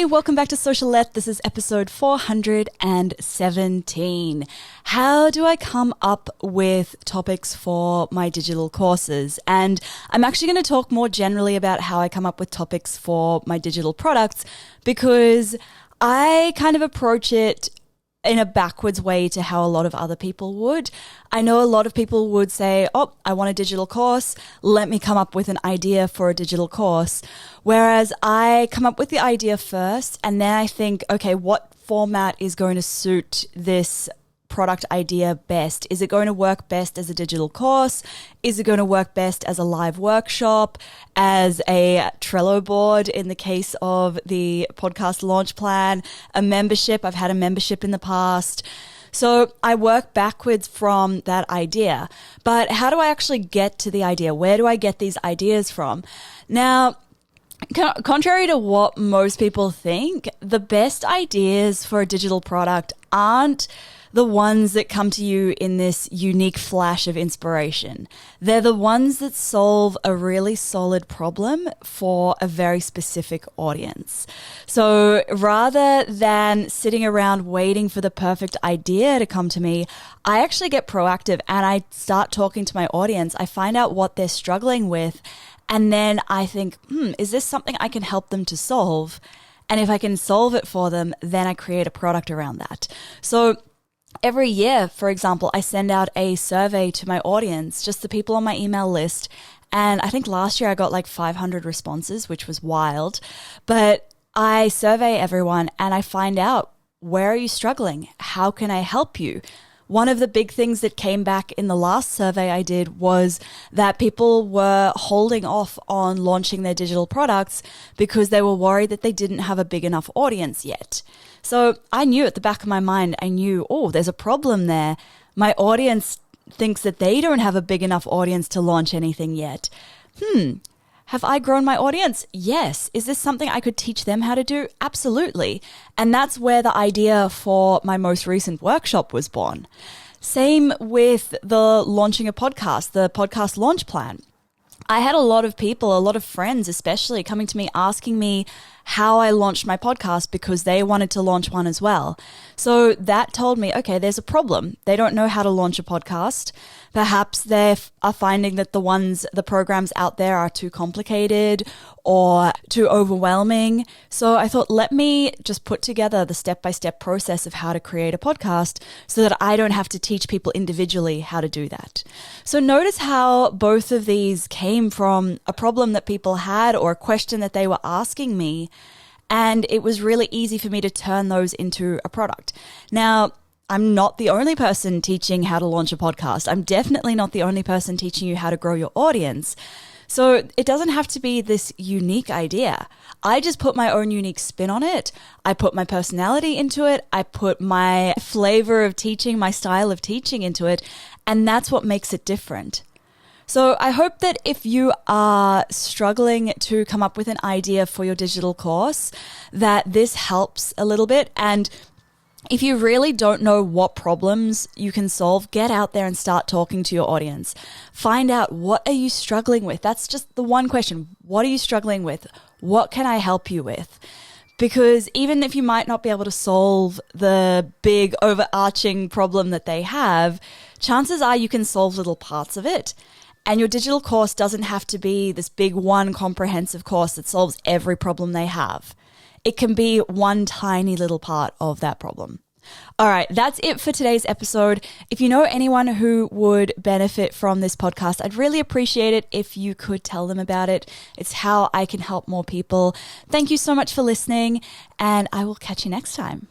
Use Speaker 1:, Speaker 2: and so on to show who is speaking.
Speaker 1: welcome back to Socialette. This is episode 417. How do I come up with topics for my digital courses? And I'm actually going to talk more generally about how I come up with topics for my digital products, because I kind of approach it in a backwards way to how a lot of other people would. I know a lot of people would say, oh, I want a digital course. Let me come up with an idea for a digital course. Whereas I come up with the idea first, and then I think, okay, what format is going to suit this product idea best? Is it going to work best as a digital course? Is it going to work best as a live workshop, as a Trello board in the case of the podcast launch plan, a membership? I've had a membership in the past. So I work backwards from that idea. But how do I actually get to the idea? Where do I get these ideas from? Now, contrary to what most people think, the best ideas for a digital product aren't the ones that come to you in this unique flash of inspiration. They're the ones that solve a really solid problem for a very specific audience. So rather than sitting around waiting for the perfect idea to come to me, I actually get proactive and I start talking to my audience. I find out what they're struggling with, and then I think, is this something I can help them to solve? And if I can solve it for them, then I create a product around that. So every year, for example, I send out a survey to my audience, just the people on my email list. And I think last year I got like 500 responses, which was wild. But I survey everyone and I find out, where are you struggling? How can I help you? One of the big things that came back in the last survey I did was that people were holding off on launching their digital products because they were worried that they didn't have a big enough audience yet. So I knew at the back of my mind, oh, there's a problem there. My audience thinks that they don't have a big enough audience to launch anything yet. Have I grown my audience? Yes. Is this something I could teach them how to do? Absolutely. And that's where the idea for my most recent workshop was born. Same with the launching a podcast, the podcast launch plan. I had a lot of people, a lot of friends especially, coming to me asking me how I launched my podcast because they wanted to launch one as well. So that told me, okay, there's a problem. They don't know how to launch a podcast. Perhaps they are finding that the programs out there are too complicated or too overwhelming. So I thought, let me just put together the step-by-step process of how to create a podcast so that I don't have to teach people individually how to do that. So notice how both of these came from a problem that people had or a question that they were asking me. And it was really easy for me to turn those into a product. Now, I'm not the only person teaching how to launch a podcast. I'm definitely not the only person teaching you how to grow your audience. So it doesn't have to be this unique idea. I just put my own unique spin on it. I put my personality into it. I put my flavor of teaching, my style of teaching into it. And that's what makes it different. So I hope that if you are struggling to come up with an idea for your digital course, that this helps a little bit. And if you really don't know what problems you can solve, get out there and start talking to your audience. Find out, what are you struggling with? That's just the one question. What are you struggling with? What can I help you with? Because even if you might not be able to solve the big overarching problem that they have, chances are you can solve little parts of it. And your digital course doesn't have to be this big one comprehensive course that solves every problem they have. It can be one tiny little part of that problem. All right, that's it for today's episode. If you know anyone who would benefit from this podcast, I'd really appreciate it if you could tell them about it. It's how I can help more people. Thank you so much for listening, and I will catch you next time.